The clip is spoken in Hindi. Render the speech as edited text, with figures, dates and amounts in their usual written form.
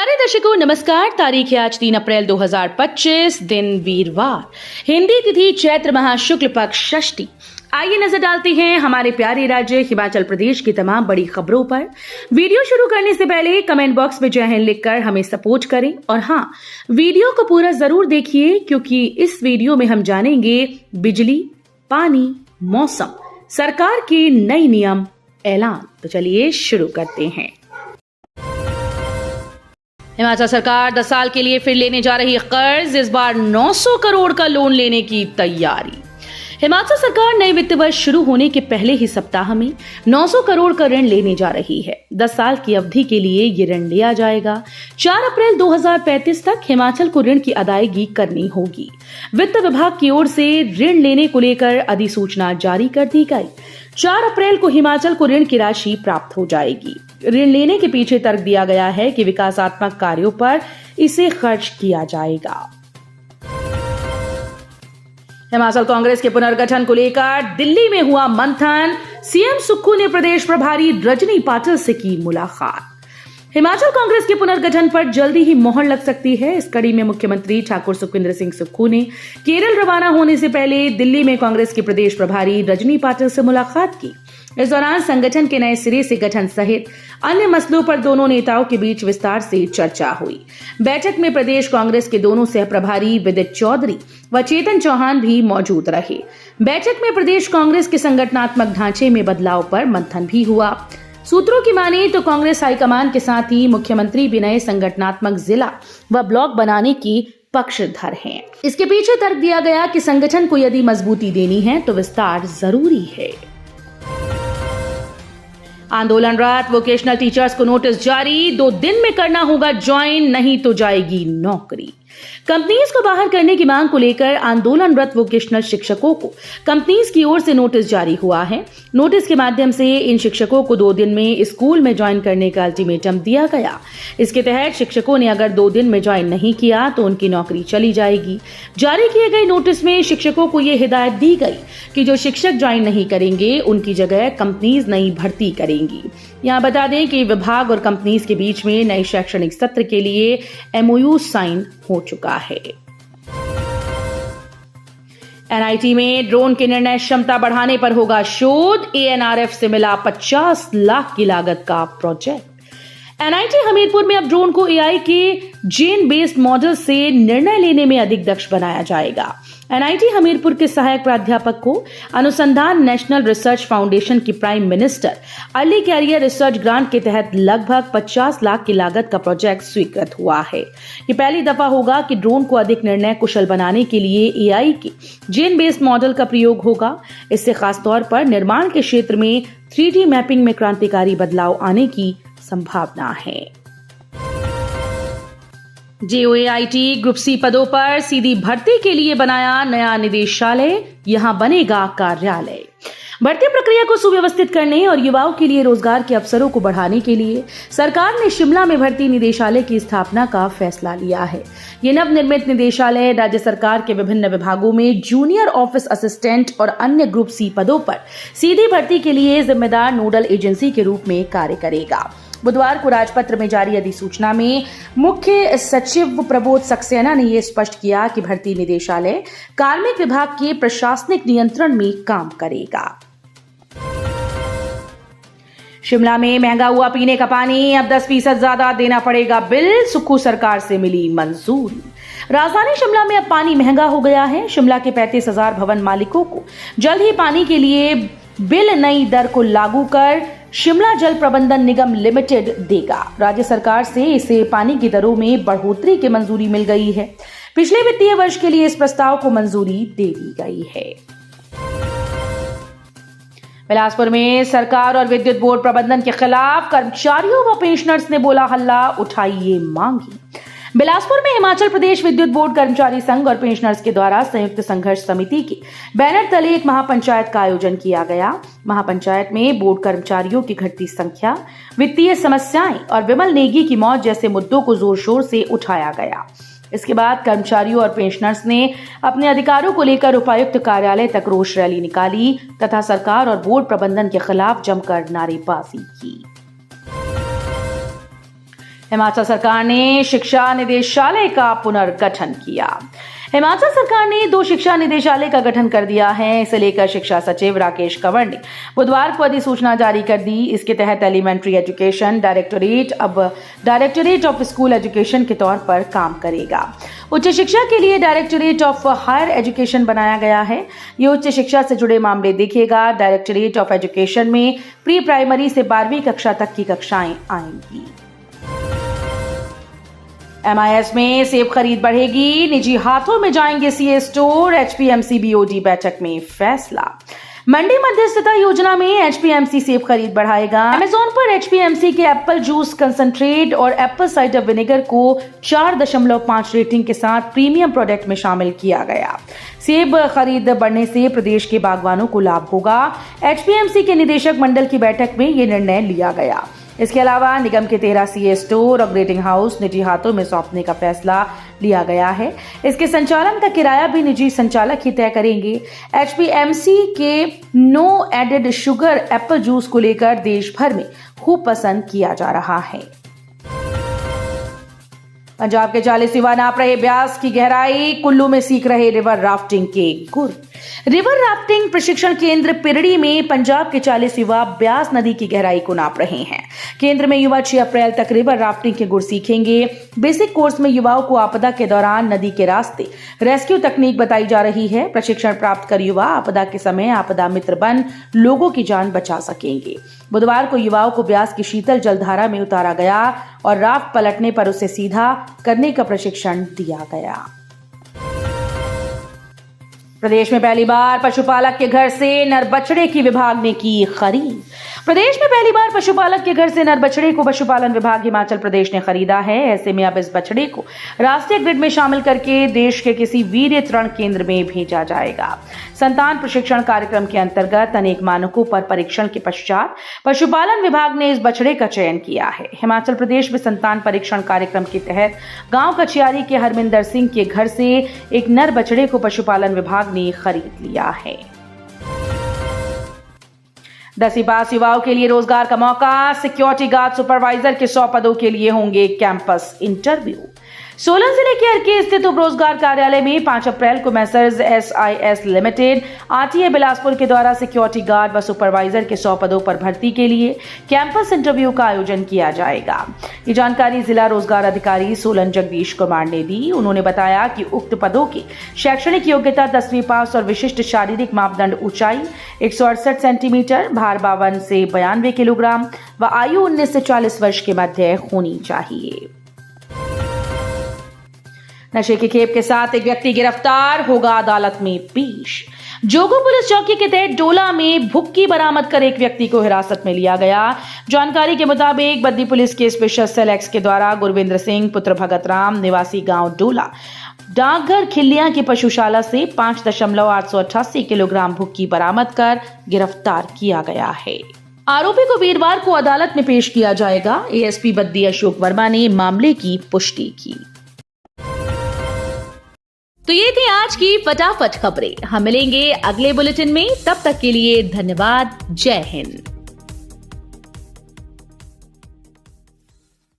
प्यारे दर्शकों नमस्कार। तारीख है आज 3 अप्रैल 2025, दिन वीरवार, हिंदी तिथि चैत्र माह शुक्ल पक्ष षष्ठी। आइए नजर डालते हैं हमारे प्यारे राज्य हिमाचल प्रदेश की तमाम बड़ी खबरों पर। वीडियो शुरू करने से पहले कमेंट बॉक्स में जय हिंद लिखकर हमें सपोर्ट करें और हाँ, वीडियो को पूरा जरूर देखिए क्योंकि इस वीडियो में हम जानेंगे बिजली, पानी, मौसम, सरकार के नए नियम, ऐलान। तो चलिए शुरू करते हैं। हिमाचल सरकार 10 साल के लिए फिर लेने जा रही कर्ज, इस बार 900 करोड़ का लोन लेने की तैयारी। हिमाचल सरकार नए वित्त वर्ष शुरू होने के पहले ही सप्ताह में 900 करोड़ का ऋण लेने जा रही है। 10 साल की अवधि के लिए ये ऋण लिया जाएगा। 4 अप्रैल 2035 तक हिमाचल को ऋण की अदायगी करनी होगी। वित्त विभाग की ओर से ऋण लेने को लेकर अधिसूचना जारी कर दी गई। 4 अप्रैल को हिमाचल को ऋण की राशि प्राप्त हो जाएगी। ऋण लेने के पीछे तर्क दिया गया है कि विकासात्मक कार्यों पर इसे खर्च किया जाएगा। हिमाचल कांग्रेस के पुनर्गठन को लेकर दिल्ली में हुआ मंथन, सीएम सुक्खू ने प्रदेश प्रभारी रजनी पाटिल से की मुलाकात। हिमाचल कांग्रेस के पुनर्गठन पर जल्दी ही मोहर लग सकती है। इस कड़ी में मुख्यमंत्री ठाकुर सुखविंदर सिंह सुक्खू ने केरल रवाना होने से पहले दिल्ली में कांग्रेस के प्रदेश प्रभारी रजनी पाटिल से मुलाकात की। इस दौरान संगठन के नए सिरे से गठन सहित अन्य मसलों पर दोनों नेताओं के बीच विस्तार से चर्चा हुई। बैठक में प्रदेश कांग्रेस के दोनों सह प्रभारी विदित चौधरी व चेतन चौहान भी मौजूद रहे। बैठक में प्रदेश कांग्रेस के संगठनात्मक ढांचे में बदलाव पर मंथन भी हुआ। सूत्रों की माने तो कांग्रेस हाईकमान के साथ ही मुख्यमंत्री भी नए संगठनात्मक जिला व ब्लॉक बनाने की पक्षधर हैं। इसके पीछे तर्क दिया गया कि संगठन को यदि मजबूती देनी है तो विस्तार जरूरी है। आंदोलनरत वोकेशनल टीचर्स को नोटिस जारी, 2 दिन में करना होगा ज्वाइन, नहीं तो जाएगी नौकरी। कंपनीज को बाहर करने की मांग को लेकर आंदोलनरत वोकेशनल शिक्षकों को कंपनीज की ओर से नोटिस जारी हुआ है। नोटिस के माध्यम से इन शिक्षकों को 2 दिन में स्कूल में ज्वाइन करने का अल्टीमेटम दिया गया। इसके तहत शिक्षकों ने अगर 2 दिन में ज्वाइन नहीं किया तो उनकी नौकरी चली जाएगी। जारी किए गए नोटिस में शिक्षकों को ये हिदायत दी गई कि जो शिक्षक ज्वाइन नहीं करेंगे उनकी जगह कंपनीज नई भर्ती करेंगी। यहाँ बता दें कि विभाग और कंपनीज के बीच में नए शैक्षणिक सत्र के लिए MOU साइन हो चुका है। NIT में ड्रोन की निर्णय क्षमता बढ़ाने पर होगा शोध, ANRF से मिला 50 लाख की लागत का प्रोजेक्ट। NIT हमीरपुर में अब ड्रोन को AI के जेन बेस्ड मॉडल से निर्णय लेने में अधिक दक्ष बनाया जाएगा। NIT हमीरपुर के सहायक प्राध्यापक को अनुसंधान नेशनल रिसर्च फाउंडेशन की Prime Minister Early Career Research Grant के तहत लगभग 50 लाख की लागत का प्रोजेक्ट स्वीकृत हुआ है। ये पहली दफा होगा कि ड्रोन को अधिक निर्णय कुशल बनाने के लिए AI के जेन बेस्ड मॉडल का प्रयोग होगा। इससे खासतौर पर निर्माण के क्षेत्र में 3D मैपिंग में क्रांतिकारी बदलाव आने की संभावना है। JOAIT ग्रुप C पदों पर सीधी भर्ती के लिए बनाया नया निदेशालय, यहां बनेगा कार्यालय। भर्ती प्रक्रिया को सुव्यवस्थित करने और युवाओं के लिए रोजगार के अवसरों को बढ़ाने के लिए सरकार ने शिमला में भर्ती निदेशालय की स्थापना का फैसला लिया है। ये नवनिर्मित निदेशालय राज्य सरकार के विभिन्न विभागों में जूनियर ऑफिस असिस्टेंट और अन्य ग्रुप C पदों पर सीधी भर्ती के लिए जिम्मेदार नोडल एजेंसी के रूप में कार्य करेगा। बुधवार को राजपत्र में जारी अधिसूचना में मुख्य सचिव प्रबोध सक्सेना ने यह स्पष्ट किया कि भर्ती निदेशालय कार्मिक विभाग के प्रशासनिक नियंत्रण में काम करेगा। शिमला में महंगा हुआ पीने का पानी, अब 10% ज्यादा देना पड़ेगा बिल, सुक्खू सरकार से मिली मंजूरी। राजधानी शिमला में अब पानी महंगा हो गया है। शिमला के 35,000 भवन मालिकों को जल्द ही पानी के लिए बिल नई दर को लागू कर शिमला जल प्रबंधन निगम लिमिटेड देगा। राज्य सरकार से इसे पानी की दरों में बढ़ोतरी की मंजूरी मिल गई है। पिछले वित्तीय वर्ष के लिए इस प्रस्ताव को मंजूरी दे दी गई है। बिलासपुर में सरकार और विद्युत बोर्ड प्रबंधन के खिलाफ कर्मचारियों व पेंशनर्स ने बोला हल्ला, उठाइए मांगी। बिलासपुर में हिमाचल प्रदेश विद्युत बोर्ड कर्मचारी संघ और पेंशनर्स के द्वारा संयुक्त संघर्ष समिति के बैनर तले एक महापंचायत का आयोजन किया गया। महापंचायत में बोर्ड कर्मचारियों की घटती संख्या, वित्तीय समस्याएं और विमल नेगी की मौत जैसे मुद्दों को जोर शोर से उठाया गया। इसके बाद कर्मचारियों और पेंशनर्स ने अपने अधिकारों को लेकर उपायुक्त कार्यालय तक रोष रैली निकाली तथा सरकार और बोर्ड प्रबंधन के खिलाफ जमकर नारेबाजी की। हिमाचल सरकार ने शिक्षा निदेशालय का पुनर्गठन किया। हिमाचल सरकार ने 2 शिक्षा निदेशालय का गठन कर दिया है। इसे लेकर शिक्षा सचिव राकेश कंवर ने बुधवार को अधिसूचना जारी कर दी। इसके तहत एलिमेंट्री एजुकेशन डायरेक्टोरेट अब डायरेक्टोरेट ऑफ स्कूल एजुकेशन के तौर पर काम करेगा। उच्च शिक्षा के लिए डायरेक्टोरेट ऑफ हायर एजुकेशन बनाया गया है। ये उच्च शिक्षा से जुड़े मामले देखेगा। डायरेक्टोरेट ऑफ एजुकेशन में प्री प्राइमरी से 12वीं कक्षा तक की कक्षाएं आएंगी। MIS में सेब खरीद बढ़ेगी, निजी हाथों में जाएंगे सीए स्टोर। HPMC BOD बैठक में फैसला। मंडी मध्यस्थता योजना में HPMC सेब खरीद बढ़ाएगा। अमेज़न पर HPMC के एप्पल जूस कंसंट्रेट और एप्पल साइडर विनेगर को 4.5 रेटिंग के साथ प्रीमियम प्रोडक्ट में शामिल किया गया। सेब खरीद बढ़ने से प्रदेश के बागवानों को लाभ होगा। HPMC के निदेशक मंडल की बैठक में ये निर्णय लिया गया। इसके अलावा निगम के 13 सीए स्टोर और ग्रेडिंग हाउस निजी हाथों में सौंपने का फैसला लिया गया है। इसके संचालन का किराया भी निजी संचालक ही तय करेंगे। HPMC के no added sugar apple juice को लेकर देश भर में खूब पसंद किया जा रहा है। पंजाब के 40 युवा नाप रहे ब्यास की गहराई, कुल्लू में सीख रहे रिवर राफ्टिंग के गुर। रिवर राफ्टिंग प्रशिक्षण केंद्र पिरड़ी में पंजाब के 40 युवा ब्यास नदी की गहराई को नाप रहे हैं। केंद्र में युवा 6 अप्रैल तक रिवर राफ्टिंग के गुर सीखेंगे। बेसिक कोर्स में युवाओं को आपदा के दौरान नदी के रास्ते रेस्क्यू तकनीक बताई जा रही है। प्रशिक्षण प्राप्त कर युवा आपदा के समय आपदा मित्र बन लोगों की जान बचा सकेंगे। बुधवार को युवाओं को ब्यास की शीतल जलधारा में उतारा गया और राफ्ट पलटने पर उसे सीधा करने का प्रशिक्षण दिया गया। प्रदेश में पहली बार पशुपालक के घर से नर बछड़े की विभाग ने की खरीद। प्रदेश में पहली बार पशुपालक के घर से नर बछड़े को पशुपालन विभाग हिमाचल प्रदेश ने खरीदा है। ऐसे में अब इस बछड़े को राष्ट्रीय ग्रिड में शामिल करके देश के किसी वीर्य तृण केंद्र में भेजा जाएगा। संतान प्रशिक्षण कार्यक्रम के अंतर्गत अनेक मानकों पर परीक्षण के पश्चात पशुपालन विभाग ने इस बछड़े का चयन किया है। हिमाचल प्रदेश में संतान परीक्षण कार्यक्रम के तहत गांव कचियारी के हरमिंदर सिंह के घर से एक नर बछड़े को पशुपालन विभाग ने खरीद लिया है। 10वीं पास युवाओं के लिए रोजगार का मौका। सिक्योरिटी गार्ड सुपरवाइजर के 100 पदों के लिए होंगे कैंपस इंटरव्यू। सोलन जिले के अर्की स्थित उप रोजगार कार्यालय में 5 अप्रैल को Messrs SIS limited RTA Bilaspur के द्वारा सिक्योरिटी गार्ड व सुपरवाइजर के 100 पदों पर भर्ती के लिए कैंपस इंटरव्यू का आयोजन किया जाएगा। ये जानकारी जिला रोजगार अधिकारी सोलन जगदीश कुमार ने दी। उन्होंने बताया कि उक्त पदों की शैक्षणिक योग्यता 10वीं पास और विशिष्ट शारीरिक मापदंड ऊंचाई 168 सेंटीमीटर, भार 52 से 92 किलोग्राम व आयु 19 से 40 वर्ष के मध्य होनी चाहिए। नशे की खेप के साथ एक व्यक्ति गिरफ्तार, होगा अदालत में पेश। जोगू पुलिस चौकी के तहत डोला में भुक्की बरामद कर एक व्यक्ति को हिरासत में लिया गया। जानकारी के मुताबिक बद्दी पुलिस के स्पेशल सेल एक्स के द्वारा गुरविंद्र सिंह पुत्र भगत राम निवासी गांव डोला डाकघर खिल्लियां की पशुशाला से 5.888 किलोग्राम भुक्की बरामद कर गिरफ्तार किया गया है। आरोपी को वीरवार को अदालत में पेश किया जाएगा। ASP बद्दी अशोक वर्मा ने मामले की पुष्टि की। तो ये थी आज की फटाफट खबरें। हम मिलेंगे अगले बुलेटिन में, तब तक के लिए धन्यवाद। जय हिंद।